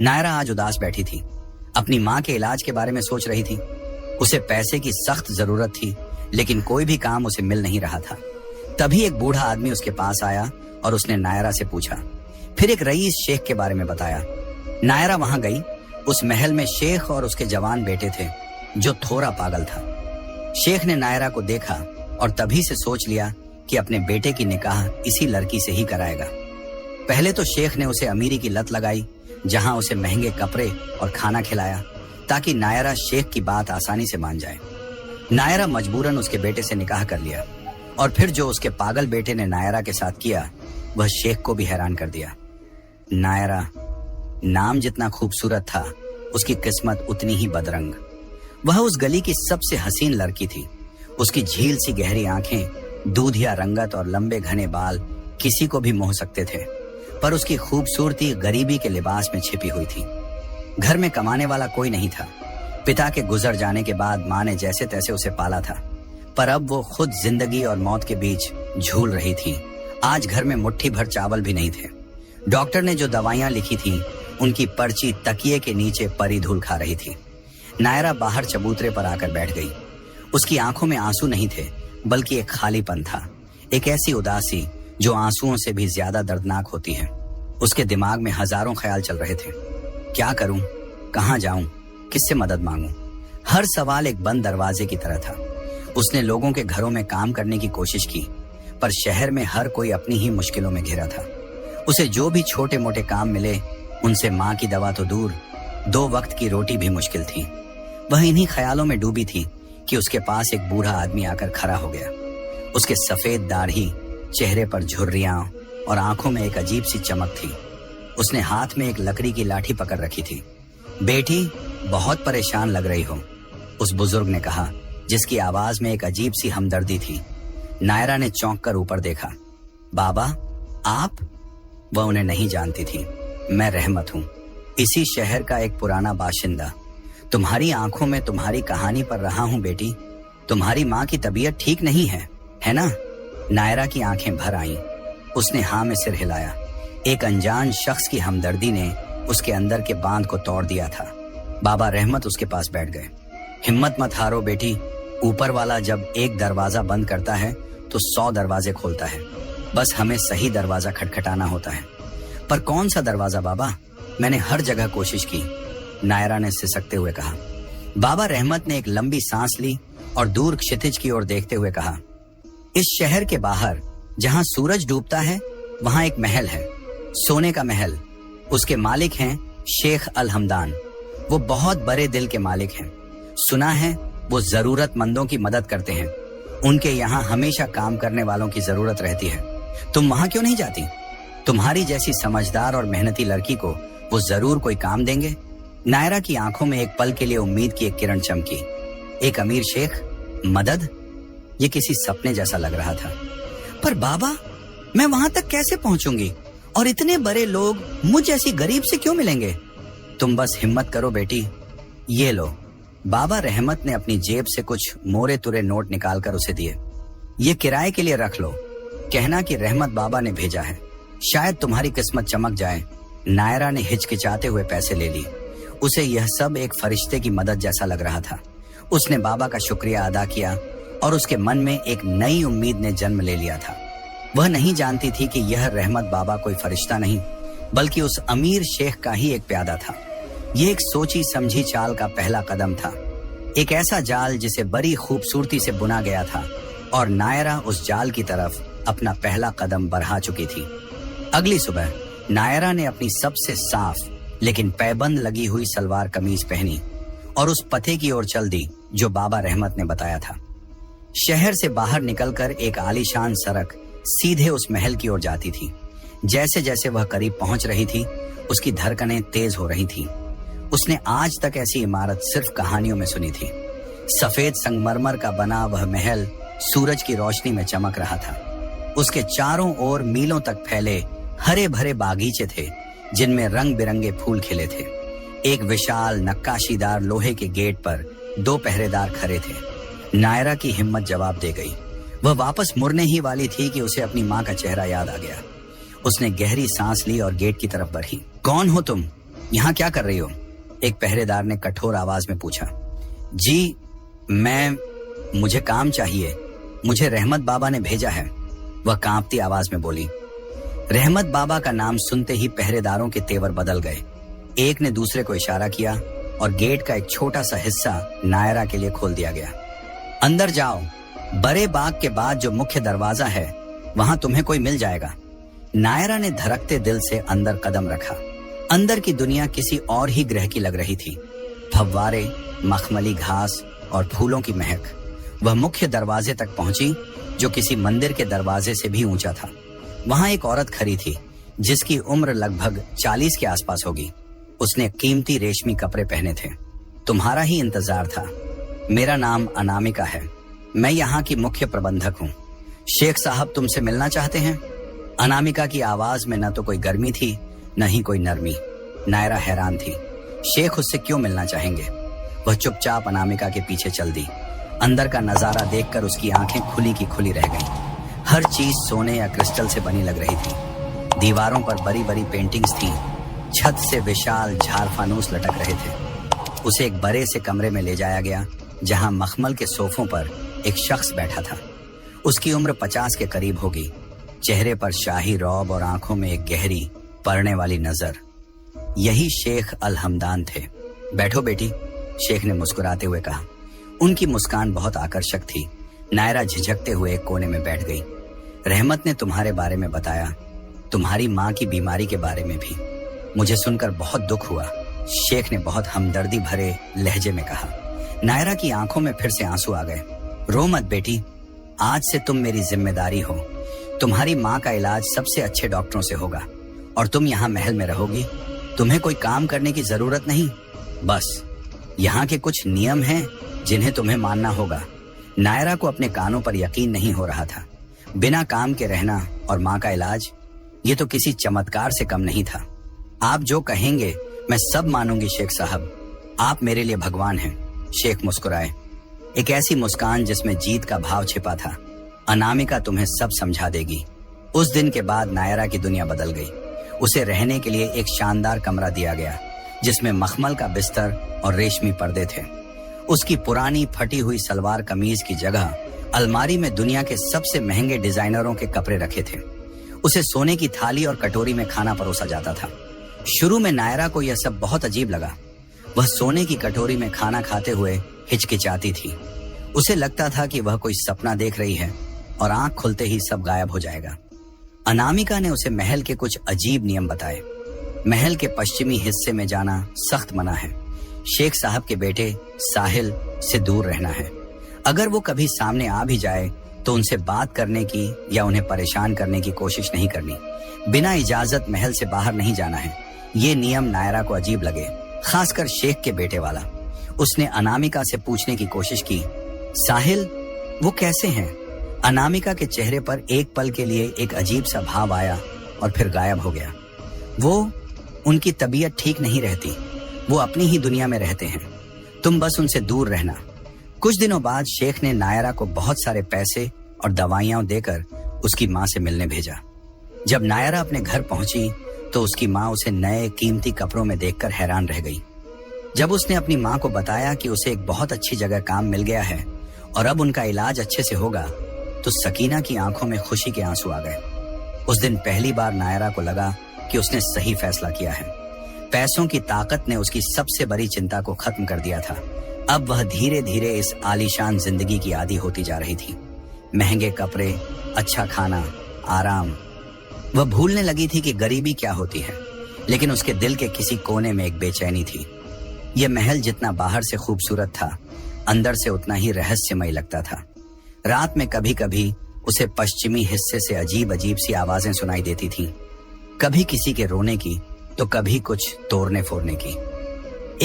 नायरा आज उदास बैठी थी। अपनी माँ के इलाज के बारे में सोच रही थी। उसे पैसे की सख्त जरूरत थी, लेकिन कोई भी काम उसे मिल नहीं रहा था। तभी एक बूढ़ा आदमी उसके पास आया और उसने नायरा से पूछा। फिर एक रईस शेख के बारे में बताया। नायरा वहां गई। उस महल में शेख और उसके जवान बेटे थे, जो थोड़ा पागल था। शेख ने नायरा को देखा और तभी से सोच लिया कि अपने बेटे की निकाह इसी लड़की से ही कराएगा। पहले तो शेख ने उसे अमीरी की लत लगाई, जहां उसे महंगे कपड़े और खाना खिलाया, ताकि नायरा शेख की बात आसानी से मान जाए। नायरा मजबूरन उसके बेटे से निकाह कर लिया, और फिर जो उसके पागल बेटे ने नायरा के साथ किया, वह शेख को भी हैरान कर दिया। नायरा नाम जितना खूबसूरत था, उसकी किस्मत उतनी ही बदरंग। वह उस गली की सबसे हसीन लड़की थी। उसकी झील सी गहरी आंखें, दूधिया रंगत और लंबे घने बाल किसी को भी मोह सकते थे, पर उसकी खूबसूरती गरीबी के लिबास में छिपी हुई थी। घर में कमाने वाला कोई नहीं था। पिता के गुजर जाने के बाद माँ ने जैसे तैसे उसे पाला था, पर अब वो खुद जिंदगी और मौत के बीच झूल रही थी। आज घर में मुट्ठी भर चावल भी नहीं थे। डॉक्टर ने जो दवाइयां लिखी थी, उनकी पर्ची तकिए के नीचे परी धूल खा रही थी। नायरा बाहर चबूतरे पर आकर बैठ गई। उसकी आंखों में आंसू नहीं थे, बल्कि एक खालीपन था, एक ऐसी उदासी जो आंसुओं से भी ज्यादा दर्दनाक होती है। उसके दिमाग में हजारों ख्याल चल रहे थे। क्या करूं, कहां जाऊं, किससे मदद मांगूं? हर सवाल एक बंद दरवाजे की तरह था। उसने लोगों के घरों में काम करने की कोशिश की, पर शहर में हर कोई अपनी ही मुश्किलों में घिरा था। उसे जो भी छोटे मोटे काम मिले, उनसे माँ की दवा तो दूर, 2 वक्त की रोटी भी मुश्किल थी। वह इन्हीं ख्यालों में डूबी थी कि उसके पास एक बूढ़ा आदमी आकर खड़ा हो गया। उसके सफेद दाढ़ी, चेहरे पर झुर्रियां और आंखों में एक अजीब सी चमक थी। उसने हाथ में एक लकड़ी की लाठी पकड़ रखी थी। बेटी, बहुत परेशान लग रही हो, उस बुजुर्ग ने कहा, जिसकी आवाज में एक अजीब सी हमदर्दी थी। नायरा ने चौंक कर ऊपर देखा। बाबा, आप? वह उन्हें नहीं जानती थी। मैं रहमत हूँ, इसी शहर का एक पुराना बाशिंदा। तुम्हारी आंखों में तुम्हारी कहानी पर रहा हूँ बेटी। तुम्हारी माँ की तबीयत ठीक नहीं है ना? नायरा की आंखें भर आईं। उसने हाँ में सिर हिलाया। एक अनजान शख्स की हमदर्दी ने उसके अंदर के बांध को तोड़ दिया था। बाबा रहमत उसके पास बैठ गए। हिम्मत मत हारो बेटी, ऊपर वाला जब एक दरवाजा बंद करता है तो 100 दरवाजे खोलता है। बस हमें सही दरवाजा खटखटाना होता है। पर कौन सा दरवाजा बाबा? मैंने हर जगह कोशिश की, नायरा ने सिसकते हुए कहा। बाबा रहमत ने एक लंबी सांस ली और दूर क्षितिज की ओर देखते हुए कहा, इस शहर के बाहर जहां सूरज डूबता है, वहां एक महल है, सोने का महल। उसके मालिक हैं शेख अल हमदान। वो बहुत बड़े दिल के मालिक हैं। सुना है वो जरूरतमंदों की मदद करते हैं। उनके यहाँ हमेशा काम करने वालों की जरूरत रहती है। तुम वहां क्यों नहीं जाती? तुम्हारी जैसी समझदार और मेहनती लड़की को वो जरूर कोई काम देंगे। नायरा की आंखों में एक पल के लिए उम्मीद की एक किरण चमकी। एक अमीर शेख, मदद? ये किसी सपने जैसा लग रहा था। पर बाबा, मैं वहां तक कैसे पहुंचूंगी? और इतने बड़े लोग मुझ जैसी गरीब से क्यों मिलेंगे? तुम बस हिम्मत करो बेटी, ये लो। बाबा रहमत ने अपनी जेब से कुछ मोरे तुरे नोट निकालकर उसे दिए। ये किराए के लिए रख लो, कहना कि रहमत बाबा ने भेजा है, शायद तुम्हारी किस्मत चमक जाए। नायरा ने हिचकिचाते हुए पैसे ले ली। उसे यह सब एक फरिश्ते की मदद जैसा लग रहा था। उसने बाबा का शुक्रिया अदा किया और उसके मन में एक नई उम्मीद ने जन्म ले लिया था। वह नहीं जानती थी कि यह रहमत बाबा कोई फरिश्ता नहीं, बल्कि उस अमीर शेख का ही एक प्यादा था। ये एक सोची समझी चाल का पहला कदम था, एक ऐसा जाल जिसे बड़ी खूबसूरती से बुना गया था, और नायरा उस जाल की तरफ अपना पहला कदम बढ़ा चुकी थी। अगली सुबह नायरा ने अपनी सबसे साफ लेकिन पैबंद लगी हुई सलवार कमीज पहनी और उस पते की ओर चल दी जो बाबा रहमत ने बताया था। शहर से बाहर निकलकर एक आलीशान सड़क सीधे उस महल की ओर जाती थी। जैसे जैसे वह करीब पहुंच रही थी, उसकी धड़कनें तेज हो रही थी। उसने आज तक ऐसी इमारत सिर्फ कहानियों में सुनी थी। सफेद संगमरमर का बना वह महल सूरज की रोशनी में चमक रहा था। उसके चारों ओर मीलों तक फैले हरे भरे बागीचे थे, जिनमें रंग बिरंगे फूल खिले थे। एक विशाल नक्काशीदार लोहे के गेट पर 2 पहरेदार खड़े थे। नायरा की हिम्मत जवाब दे गई। वह वापस मुड़ने ही वाली थी कि उसे अपनी माँ का चेहरा याद आ गया। उसने गहरी सांस ली और गेट की तरफ बढ़ी। कौन हो तुम? यहाँ क्या कर रही हो? एक पहरेदार ने कठोर आवाज में पूछा। जी मुझे काम चाहिए, मुझे रहमत बाबा ने भेजा है, वह कांपती आवाज में बोली। रहमत बाबा का नाम सुनते ही पहरेदारों के तेवर बदल गए। एक ने दूसरे को इशारा किया और गेट का एक छोटा सा हिस्सा नायरा के लिए खोल दिया गया। अंदर जाओ, बड़े बाग के बाद जो मुख्य दरवाजा है वहां तुम्हें कोई मिल जाएगा। नायरा ने धड़कते दिल से अंदर कदम रखा। अंदर की दुनिया किसी और ही ग्रह की लग रही थी। फव्वारे, मखमली घास और फूलों की महक। वह मुख्य दरवाजे तक पहुंची जो किसी मंदिर के दरवाजे से भी ऊंचा था। वहां एक औरत खड़ी थी जिसकी उम्र लगभग 40 के आसपास होगी। उसने कीमती रेशमी कपड़े पहने थे। तुम्हारा ही इंतजार था। मेरा नाम अनामिका है, मैं यहाँ की मुख्य प्रबंधक हूँ। शेख साहब तुमसे मिलना चाहते हैं। अनामिका की आवाज में न तो कोई गर्मी थी न ही कोई नरमी। नायरा हैरान थी, शेख उससे क्यों मिलना चाहेंगे? वह चुपचाप अनामिका के पीछे चल दी। अंदर का नजारा देखकर उसकी आंखें खुली की खुली रह गईं। हर चीज सोने या क्रिस्टल से बनी लग रही थी। दीवारों पर बड़ी बड़ी पेंटिंग्स थी। छत से विशाल झारफानूस लटक रहे थे। उसे एक बड़े से कमरे में ले जाया गया जहां मखमल के सोफों पर एक शख्स बैठा था। उसकी उम्र 50 के करीब होगी। चेहरे पर शाही रौब और आंखों में एक गहरी पड़ने वाली नजर। यही शेख अल हमदान थे। बैठो बेटी, शेख ने मुस्कुराते हुए कहा। उनकी मुस्कान बहुत आकर्षक थी। नायरा झिझकते हुए एक कोने में बैठ गई। रहमत ने तुम्हारे बारे में बताया, तुम्हारी माँ की बीमारी के बारे में भी। मुझे सुनकर बहुत दुख हुआ, शेख ने बहुत हमदर्दी भरे लहजे में कहा। नायरा की आंखों में फिर से आंसू आ गए। रो मत बेटी, आज से तुम मेरी जिम्मेदारी हो। तुम्हारी माँ का इलाज सबसे अच्छे डॉक्टरों से होगा और तुम यहाँ महल में रहोगी। तुम्हें कोई काम करने की जरूरत नहीं, बस यहाँ के कुछ नियम हैं जिन्हें तुम्हें मानना होगा। नायरा को अपने कानों पर यकीन नहीं हो रहा था। बिना काम के रहना और माँ का इलाज, ये तो किसी चमत्कार से कम नहीं था। आप जो कहेंगे मैं सब मानूंगी शेख साहब, आप मेरे लिए भगवान हैं। शेख मुस्कुराए, एक ऐसी मुस्कान जिसमें जीत का भाव छिपा था। अनामिका तुम्हें सब समझा देगी। उस दिन के बाद नायरा की दुनिया बदल गई। उसे रहने के लिए एक शानदार कमरा दिया गया जिसमें मखमल का बिस्तर और रेशमी पर्दे थे। उसकी पुरानी फटी हुई सलवार कमीज की जगह अलमारी में दुनिया के सबसे महंगे डिजाइनरों के कपड़े रखे थे। उसे सोने की थाली और कटोरी में खाना परोसा जाता था। शुरू में नायरा को यह सब बहुत अजीब लगा। वह सोने की कटोरी में खाना खाते हुए हिचकिचाती थी। उसे लगता था कि वह कोई सपना देख रही है और आंख खुलते ही सब गायब हो जाएगा। अनामिका ने उसे महल के कुछ अजीब नियम बताए। महल के पश्चिमी हिस्से में जाना सख्त मना है। शेख साहब के बेटे साहिल से दूर रहना है। अगर वो कभी सामने आ भी जाए तो उनसे बात करने की या उन्हें परेशान करने की कोशिश नहीं करनी। बिना इजाजत महल से बाहर नहीं जाना है। ये नियम नायरा को अजीब लगे, खासकर शेख के बेटे वाला। उसने अनामिका से पूछने की कोशिश की, साहिल वो कैसे हैं? अनामिका के चेहरे पर एक पल के लिए एक अजीब सा भाव आया और फिर गायब हो गया। उनकी तबीयत ठीक नहीं रहती, वो अपनी ही दुनिया में रहते हैं, तुम बस उनसे दूर रहना। कुछ दिनों बाद शेख ने नायरा को बहुत सारे पैसे और दवाइयां देकर उसकी माँ से मिलने भेजा। जब नायरा अपने घर पहुंची तो उसकी माँ उसे नए कीमती कपड़ों में देखकर हैरान रह गई। जब उसने अपनी माँ को बताया कि उसे एक बहुत अच्छी जगह काम मिल गया है और अब उनका इलाज अच्छे से होगा, तो सकीना की आंखों में खुशी के आंसू आ गए। उस दिन पहली बार नायरा को लगा कि उसने सही फैसला किया है। पैसों की ताकत ने उसकी सबसे बड़ी चिंता को खत्म कर दिया था। अब वह धीरे धीरे इस आलीशान जिंदगी की आदी होती जा रही थी। महंगे कपड़े, अच्छा खाना, आराम। वह भूलने लगी थी कि गरीबी क्या होती है, लेकिन उसके दिल के किसी कोने में एक बेचैनी थी। यह महल जितना बाहर से खूबसूरत था, अंदर से उतना ही रहस्यमय लगता था। रात में कभी कभी उसे पश्चिमी हिस्से से अजीब अजीब सी आवाजें सुनाई देती थीं। कभी किसी के रोने की तो कभी कुछ तोड़ने फोड़ने की।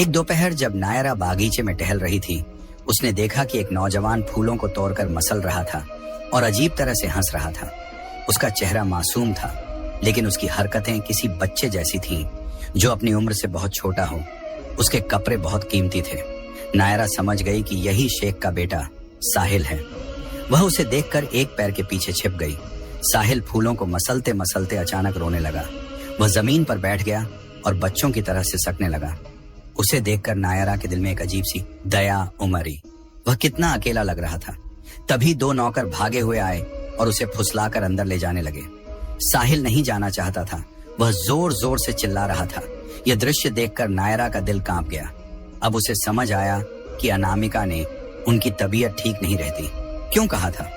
एक दोपहर जब नायरा बागीचे में टहल रही थी, उसने देखा कि एक नौजवान फूलों को तोड़कर मसल रहा था और अजीब तरह से हंस रहा था। उसका चेहरा मासूम था, लेकिन उसकी हरकतें किसी बच्चे जैसी थीं जो अपनी उम्र से बहुत छोटा हो। उसके कपड़े बहुत कीमती थे। नायरा समझ गई कि यही शेख का बेटा साहिल है। वह उसे देखकर एक पैर के पीछे छिप गई। साहिल फूलों को मसलते मसलते अचानक रोने लगा। वह जमीन पर बैठ गया और बच्चों की तरह सिसकने लगा। उसे देखकर नायरा के दिल में एक अजीब सी दया उमड़ी। वह कितना अकेला लग रहा था। तभी 2 नौकर भागे हुए आए और उसे फुसलाकर अंदर ले जाने लगे। साहिल नहीं जाना चाहता था, वह जोर जोर से चिल्ला रहा था। यह दृश्य देखकर नायरा का दिल कांप गया। अब उसे समझ आया कि अनामिका ने उनकी तबीयत ठीक नहीं रहती क्यों कहा था।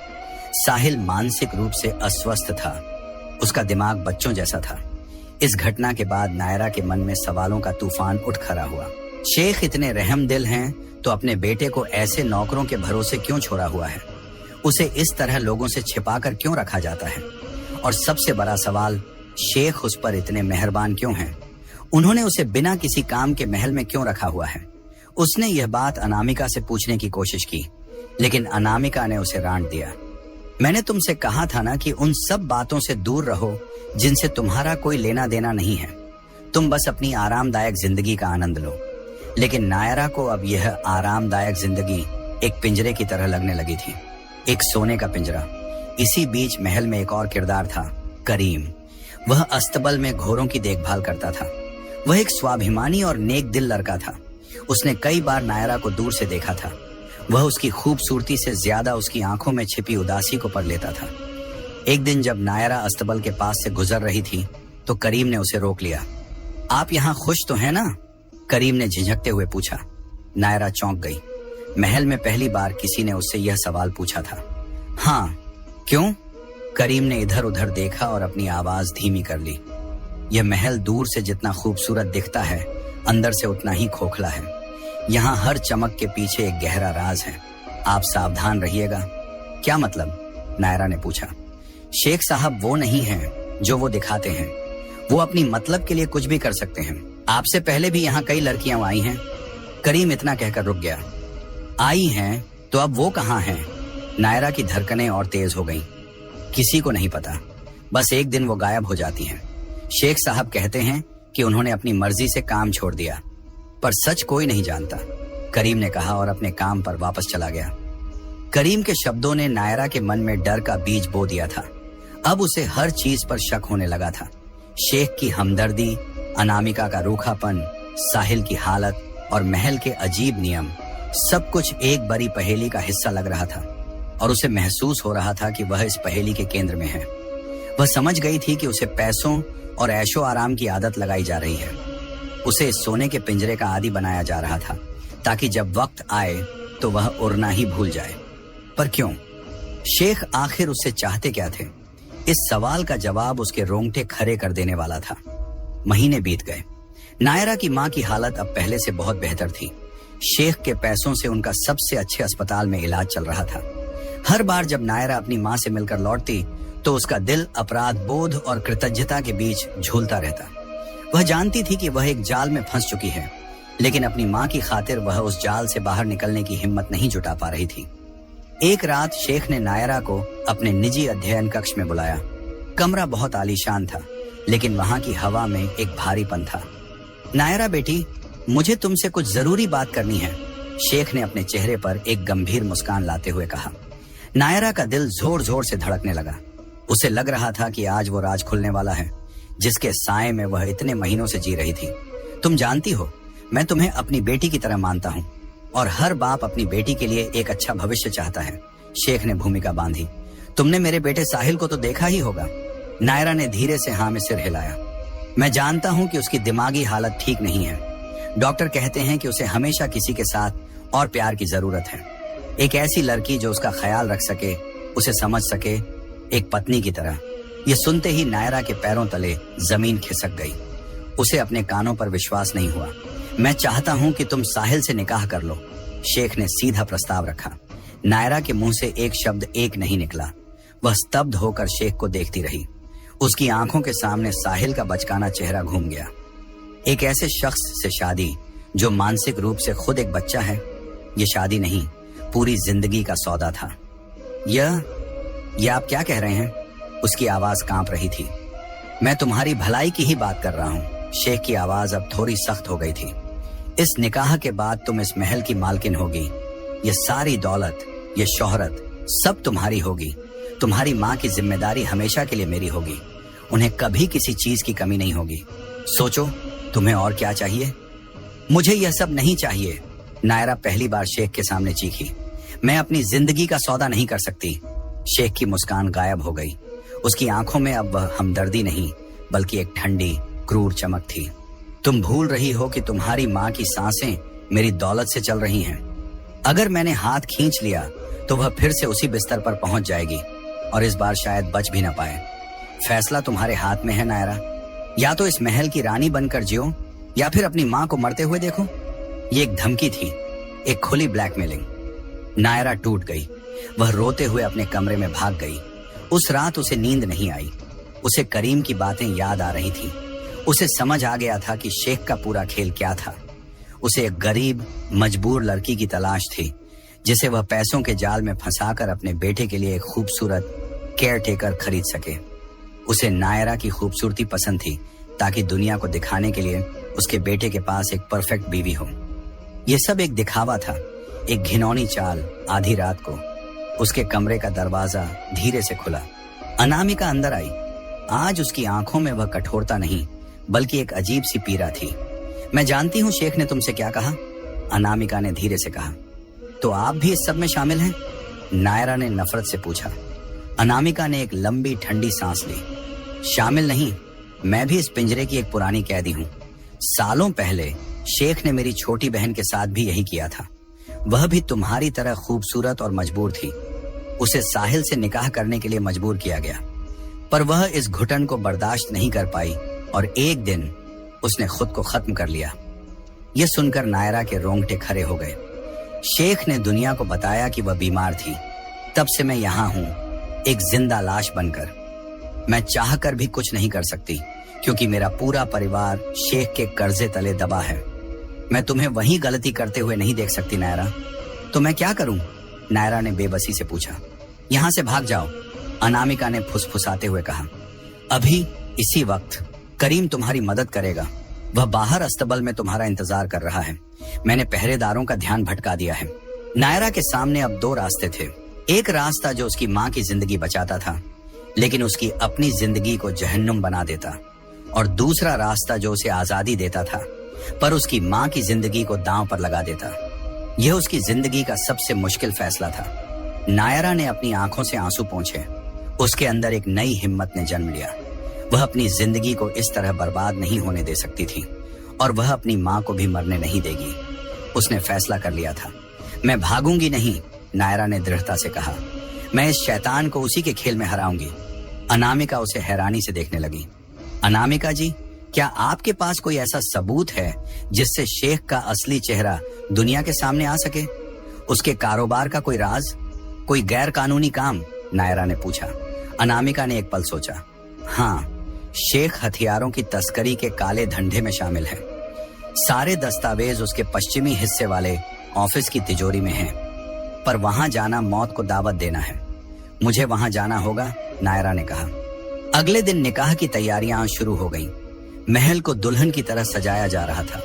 साहिल मानसिक रूप से अस्वस्थ था, उसका दिमाग बच्चों जैसा था। इस घटना के बाद नायरा के मन में सवालों का तूफान उठ खड़ा हुआ। शेख इतने रहमदिल हैं तो अपने बेटे को ऐसे नौकरों के भरोसे क्यों छोड़ा हुआ है? उसे इस तरह लोगों से छिपाकर क्यों रखा जाता है? और सबसे बड़ा सवाल, शेख उस पर इतने मेहरबान क्यों हैं? उन्होंने उसे बिना किसी काम के महल में क्यों रखा हुआ है? उसने यह बात अनामिका से पूछने की कोशिश की, लेकिन अनामिका ने उसे डांट दिया। मैंने तुमसे कहा था ना कि उन सब बातों से दूर रहो जिनसे तुम्हारा कोई लेना देना नहीं है। तुम बस अपनी आरामदायक जिंदगी का आनंद लो। लेकिन नायरा को अब यह आरामदायक जिंदगी एक पिंजरे की तरह लगने लगी थी, एक सोने का पिंजरा। इसी बीच महल में एक और किरदार था, करीम। वह अस्तबल में घोड़ों की देखभाल करता था। वह एक स्वाभिमानी और नेक दिल लड़का था। उसने कई बार नायरा को दूर से देखा था। वह उसकी खूबसूरती से ज्यादा उसकी आंखों में छिपी उदासी को पढ़ लेता था। एक दिन जब नायरा अस्तबल के पास से गुजर रही थी तो करीम ने उसे रोक लिया। आप यहाँ खुश तो हैं ना? करीम ने झिझकते हुए पूछा। नायरा चौंक गई। महल में पहली बार किसी ने उससे यह सवाल पूछा था। हाँ, क्यों? करीम ने इधर उधर देखा और अपनी आवाज धीमी कर ली। यह महल दूर से जितना खूबसूरत दिखता है, अंदर से उतना ही खोखला है। यहाँ हर चमक के पीछे एक गहरा राज है। आप सावधान रहिएगा। क्या मतलब? नायरा ने पूछा। शेख साहब वो नहीं हैं जो वो दिखाते हैं। वो अपनी मतलब के लिए कुछ भी कर सकते हैं। आपसे पहले भी यहाँ कई लड़कियां आई हैं। करीम इतना कहकर रुक गया। आई हैं तो अब वो कहाँ हैं? नायरा की धड़कनें और तेज हो गईं। किसी को नहीं पता, बस एक दिन वो गायब हो जाती हैं। शेख साहब कहते हैं कि उन्होंने अपनी मर्जी से काम छोड़ दिया, पर सच कोई नहीं जानता, करीम ने कहा और अपने काम पर वापस चला गया। करीम के शब्दों ने नायरा के मन में डर का बीज बो दिया था। अब उसे हर चीज पर शक होने लगा था। शेख की हमदर्दी, अनामिका का रूखापन, साहिल की हालत और महल के अजीब नियम, सब कुछ एक बड़ी पहेली का हिस्सा लग रहा था और उसे महसूस हो रहा था कि वह इस पहेली के केंद्र में है। वह समझ गई थी कि उसे पैसों और ऐशो आराम की आदत लगाई जा रही है। उसे इस सोने के पिंजरे का आदी बनाया जा रहा था ताकि जब वक्त आए तो वह उड़ना ही भूल जाए। पर क्यों? शेख आखिर उससे चाहते क्या थे? इस सवाल का जवाब उसके रोंगटे खड़े कर देने वाला था। महीने बीत गए। नायरा की मां की हालत अब पहले से बहुत बेहतर थी। शेख के पैसों से उनका सबसे अच्छे अस्पताल में इलाज चल रहा था। हर बार जब नायरा अपनी मां से मिलकर लौटती तो उसका दिल अपराध बोध और कृतज्ञता के बीच झूलता रहता। वह जानती थी कि वह एक जाल में फंस चुकी है, लेकिन अपनी मां की खातिर वह उस जाल से बाहर निकलने की हिम्मत नहीं जुटा पा रही थी। एक रात शेख ने नायरा को अपने निजी अध्ययन कक्ष में बुलाया। कमरा बहुत आलीशान था, लेकिन वहां की हवा में एक भारीपन था। नायरा बेटी, मुझे तुमसे कुछ जरूरी बात करनी है, शेख ने अपने चेहरे पर एक गंभीर मुस्कान लाते हुए कहा। नायरा का दिल जोर जोर से धड़कने लगा। उसे लग रहा था कि आज वो राज खुलने वाला है जिसके साए में वह इतने महीनों से जी रही थी। तुम जानती हो, मैं तुम्हें अपनी बेटी की तरह मानता हूँ और हर बाप अपनी बेटी के लिए एक अच्छा भविष्य चाहता है, शेख ने भूमिका बांधी। तुमने मेरे बेटे साहिल को तो देखा ही होगा। नायरा ने धीरे से हाँ में सिर हिलाया। मैं जानता हूँ कि उसकी दिमागी हालत ठीक नहीं है। डॉक्टर कहते हैं कि उसे हमेशा किसी के साथ और प्यार की जरूरत है। एक ऐसी लड़की जो उसका ख्याल रख सके, उसे समझ सके, एक पत्नी की तरह। ये सुनते ही नायरा के पैरों तले जमीन खिसक गई। उसे अपने कानों पर विश्वास नहीं हुआ। मैं चाहता हूँ कि तुम साहिल से निकाह कर लो, शेख ने सीधा प्रस्ताव रखा। नायरा के मुंह से एक शब्द एक नहीं निकला। वह स्तब्ध होकर शेख को देखती रही। उसकी आंखों के सामने साहिल का बचकाना चेहरा घूम गया। एक ऐसे शख्स से शादी जो मानसिक रूप से खुद एक बच्चा है, ये शादी नहीं, पूरी जिंदगी का सौदा था। यह आप क्या कह रहे हैं? उसकी आवाज कांप रही थी। मैं तुम्हारी भलाई की ही बात कर रहा हूँ, शेख की आवाज अब थोड़ी सख्त हो गई थी। इस निकाह के बाद तुम इस महल की मालकिन होगी। ये सारी दौलत, ये शोहरत सब तुम्हारी होगी। तुम्हारी माँ की जिम्मेदारी हमेशा के लिए मेरी होगी। उन्हें कभी किसी चीज की कमी नहीं होगी। सोचो, तुम्हें और क्या चाहिए? मुझे यह सब नहीं चाहिए, नायरा पहली बार शेख के सामने चीखी। मैं अपनी जिंदगी का सौदा नहीं कर सकती। शेख की मुस्कान गायब हो गई। उसकी आंखों में अब वह हमदर्दी नहीं बल्कि एक ठंडी क्रूर चमक थी। तुम भूल रही हो कि तुम्हारी माँ की सांसें मेरी दौलत से चल रही हैं। अगर मैंने हाथ खींच लिया तो वह फिर से उसी बिस्तर पर पहुंच जाएगी और इस बार शायद बच भी ना पाए। फैसला तुम्हारे हाथ में है नायरा। या तो इस महल की रानी बनकर जियो या फिर अपनी माँ को मरते हुए देखो। ये एक धमकी थी, एक खुली ब्लैकमेलिंग। नायरा टूट गई। वह रोते हुए अपने कमरे में भाग गई। उस रात उसे नींद नहीं आई। उसे करीम की बातें याद आ रही थी। उसे समझ आ गया था कि शेख का पूरा खेल क्या था। उसे एक गरीब मजबूर लड़की की तलाश थी जिसे वह पैसों के जाल में फंसाकर अपने बेटे के लिए एक खूबसूरत केयर टेकर खरीद सके। उसे नायरा की खूबसूरती पसंद थी ताकि दुनिया को दिखाने के लिए उसके बेटे के पास एक परफेक्ट बीवी हो। यह सब एक दिखावा था, एक घिनौनी चाल। आधी रात को उसके कमरे का दरवाजा धीरे से खुला। अनामिका अंदर आई। आज उसकी आंखों में वह कठोरता नहीं बल्कि एक अजीब सी पीड़ा थी। मैं जानती हूँ शेख ने तुमसे क्या कहा, अनामिका ने धीरे से कहा। तो आप भी इस सब में शामिल हैं? नायरा ने नफरत से पूछा। अनामिका ने एक लंबी ठंडी सांस ली। शामिल नहीं, मैं भी इस पिंजरे की एक पुरानी कैदी हूँ। सालों पहले शेख ने मेरी छोटी बहन के साथ भी यही किया था। वह भी तुम्हारी तरह खूबसूरत और मजबूर थी। उसे साहिल से निकाह करने के लिए मजबूर किया गया, पर वह इस घुटन को बर्दाश्त नहीं कर पाई और एक दिन उसने खुद को खत्म कर लिया। यह सुनकर नायरा के रोंगटे खड़े हो गए। शेख ने दुनिया को बताया कि वह बीमार थी। तब से मैं यहाँ हूँ, एक जिंदा लाश बनकर। मैं चाहकर भी कुछ नहीं कर सकती क्योंकि मेरा पूरा परिवार शेख के कर्जे तले दबा है। मैं तुम्हें वही गलती करते हुए नहीं देख सकती नायरा। तो मैं क्या करूं? नायरा ने बेबसी से पूछा। यहाँ से भाग जाओ, अनामिका ने फुसफुसाते हुए कहा। अभी इसी वक्त करीम तुम्हारी मदद करेगा। वह बाहर अस्तबल में तुम्हारा इंतजार कर रहा है। मैंने पहरेदारों का ध्यान भटका दिया है। नायरा के सामने अब दो रास्ते थे। एक रास्ता जो उसकी माँ की जिंदगी बचाता था लेकिन उसकी अपनी जिंदगी को जहन्नुम बना देता, और दूसरा रास्ता जो उसे आजादी देता था पर उसकी माँ की जिंदगी को दांव पर लगा देता। यह उसकी जिंदगी का सबसे मुश्किल फैसला था। नायरा ने अपनी आंखों से आंसू पोंछे। उसके अंदर एक नई हिम्मत ने जन्म लिया। वह अपनी जिंदगी को इस तरह बर्बाद नहीं होने दे सकती थी और वह अपनी माँ को भी मरने नहीं देगी। उसने फैसला कर लिया था। मैं भागूंगी नहीं, नायरा ने दृढ़ता से कहा। मैं इस शैतान को उसी के खेल में हराऊंगी। अनामिका उसे हैरानी से देखने लगी। अनामिका जी, क्या आपके पास कोई ऐसा सबूत है जिससे शेख का असली चेहरा दुनिया के सामने आ सके? उसके कारोबार का कोई राज, कोई गैर कानूनी काम? नायरा ने पूछा। अनामिका ने एक पल सोचा। हाँ, शेख हथियारों की तस्करी के काले धंधे में शामिल है। सारे दस्तावेज उसके पश्चिमी हिस्से वाले ऑफिस की तिजोरी में हैं, पर वहां जाना मौत को दावत देना है। मुझे वहां जाना होगा, नायरा ने कहा। अगले दिन निकाह की तैयारियां शुरू हो गईं। महल को दुल्हन की तरह सजाया जा रहा था।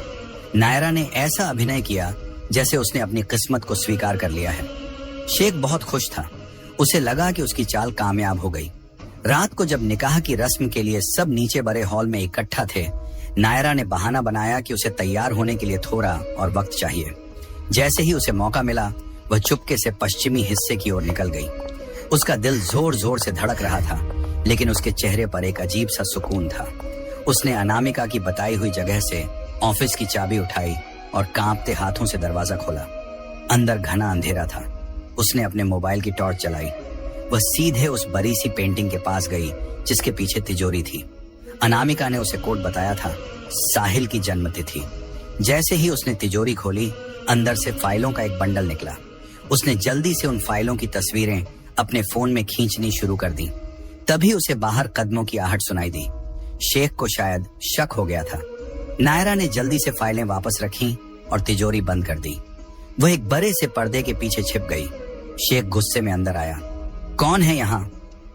नायरा ने ऐसा अभिनय किया जैसे उसने अपनी किस्मत को स्वीकार कर लिया है। शेख बहुत खुश था। उसे लगा कि उसकी चाल कामयाब हो गई। रात को जब निकाह की रस्म के लिए सब नीचे बड़े हॉल में इकट्ठा थे, नायरा ने बहाना बनाया कि उसे तैयार होने के लिए थोड़ा और वक्त चाहिए। जैसे ही उसे मौका मिला, वह चुपके से पश्चिमी हिस्से की ओर निकल गई। उसका दिल जोर जोर से धड़क रहा था, लेकिन उसके चेहरे पर एक अजीब सा सुकून था। उसने अनामिका की बताई हुई जगह से ऑफिस की चाबी उठाई और कांपते हाथों से दरवाजा खोला। अंदर घना अंधेरा था। उसने अपने मोबाइल की टॉर्च जलाई। वह सीधे उस बड़ी सी पेंटिंग के पास गई जिसके पीछे तिजोरी थी। अनामिका ने उसे कोड बताया था, साहिल की जन्मतिथि। जैसे ही उसने तिजोरी खोली, अंदर से फाइलों का एक बंडल निकला। उसने जल्दी से उन फाइलों की तस्वीरें अपने फोन में खींचनी शुरू कर दी। तभी उसे बाहर कदमों की आहट सुनाई दी। शेख को शायद शक हो गया था। नायरा ने जल्दी से फाइलें वापस रखीं और तिजोरी बंद कर दी। वह एक बड़े से पर्दे के पीछे छिप गई। शेख गुस्से में अंदर आया। कौन है यहाँ?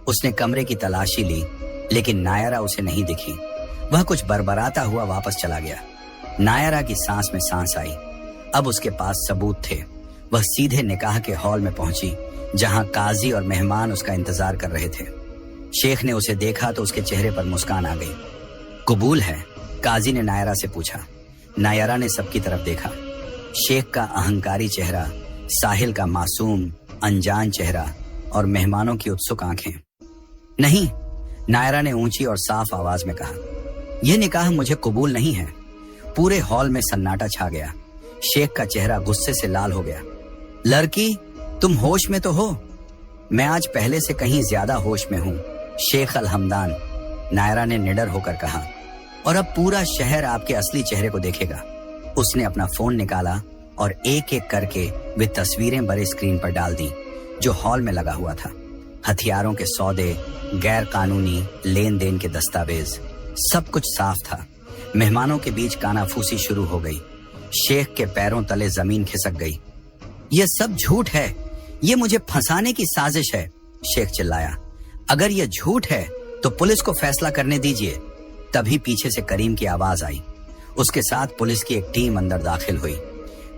उसने कमरे की तलाशी ली, लेकिन नायरा उसे नहीं दिखी। वह कुछ बरबराता हुआ वापस चला गया। नायरा की सांस में सांस आई। अब उसके पास सबूत थे। वह सीधे निकाह के हॉल में पहुंची, जहां काजी और मेहमान उसका इंतजार कर रहे थे। शेख ने उसे देखा तो उसके चेहरे पर मुस्कान आ गई। कबूल है, काजी ने नायरा से पूछा। नायरा ने सबकी तरफ देखा। शेख का अहंकारी चेहरा, साहिल का मासूम अनजान चेहरा और मेहमानों की उत्सुक आंखें। नहीं, नायरा ने ऊंची और साफ आवाज में कहा, यह निकाह मुझे कबूल नहीं है। पूरे हॉल में सन्नाटा छा गया। शेख का चेहरा गुस्से से लाल हो गया। लड़की, तुम होश में तो हो? मैं आज पहले से कहीं ज्यादा होश में हूँ, शेख अल हमदान, नायरा ने निडर होकर कहा। और अब पूरा शहर आपके असली चेहरे को देखेगा। उसने अपना फोन निकाला और एक एक करके वे तस्वीरें बड़े स्क्रीन पर डाल दी जो हॉल में लगा हुआ था। हथियारों के सौदे, गैर कानूनी लेन देन के दस्तावेज, सब कुछ साफ था। मेहमानों के बीच कानाफूसी शुरू हो गई। शेख के पैरों तले जमीन खिसक गई। यह सब झूठ है, ये मुझे फंसाने की साजिश है, शेख चिल्लाया। अगर यह झूठ है तो पुलिस को फैसला करने दीजिए। तभी पीछे से करीम की आवाज आई। उसके साथ पुलिस की एक टीम अंदर दाखिल हुई।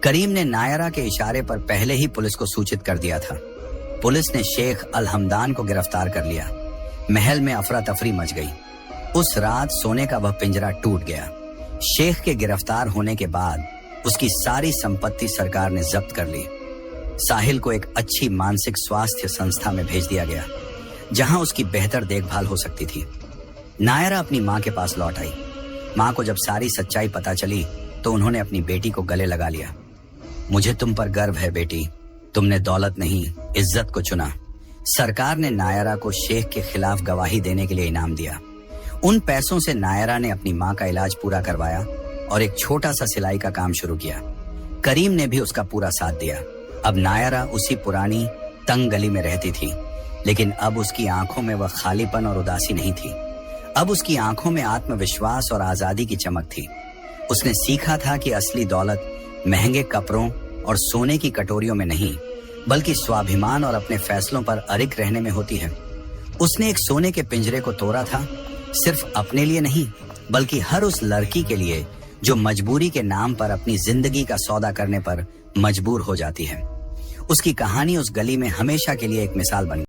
करीम ने नायरा के इशारे पर पहले ही पुलिस को सूचित कर दिया था। पुलिस ने शेख अल हमदान को गिरफ्तार कर लिया। महल में अफरा तफरी मच गई। उस रात सोने का वह पिंजरा टूट गया। शेख के गिरफ्तार होने के बाद उसकी सारी संपत्ति सरकार ने जब्त कर ली। साहिल को एक अच्छी मानसिक स्वास्थ्य संस्था में भेज दिया गया जहां उसकी बेहतर देखभाल हो सकती थी। नायरा अपनी माँ के पास लौट आई। माँ को जब सारी सच्चाई पता चली तो उन्होंने अपनी बेटी को गले लगा लिया। मुझे तुम पर गर्व है बेटी, तुमने दौलत नहीं इज्जत को चुना। सरकार ने नायरा को शेख के खिलाफ गवाही देने के लिए इनाम दिया। उन पैसों से नायरा ने अपनी माँ का इलाज पूरा करवाया और एक छोटा सा सिलाई का काम शुरू किया। करीम ने भी उसका पूरा साथ दिया। अब नायरा उसी पुरानी तंग गली में रहती थी, लेकिन अब उसकी आंखों में वह खालीपन और उदासी नहीं थी। अब उसकी आंखों में आत्मविश्वास और आजादी की चमक थी। उसने सीखा था कि असली दौलत महंगे कपड़ों और सोने की कटोरियों में नहीं, बल्कि स्वाभिमान और अपने फैसलों पर अड़िग रहने में होती है। उसने एक सोने के पिंजरे को तोड़ा था, सिर्फ अपने लिए नहीं, बल्कि हर उस लड़की के लिए जो मजबूरी के नाम पर अपनी जिंदगी का सौदा करने पर मजबूर हो जाती है। उसकी कहानी उस गली में हमेशा के लिए एक मिसाल बन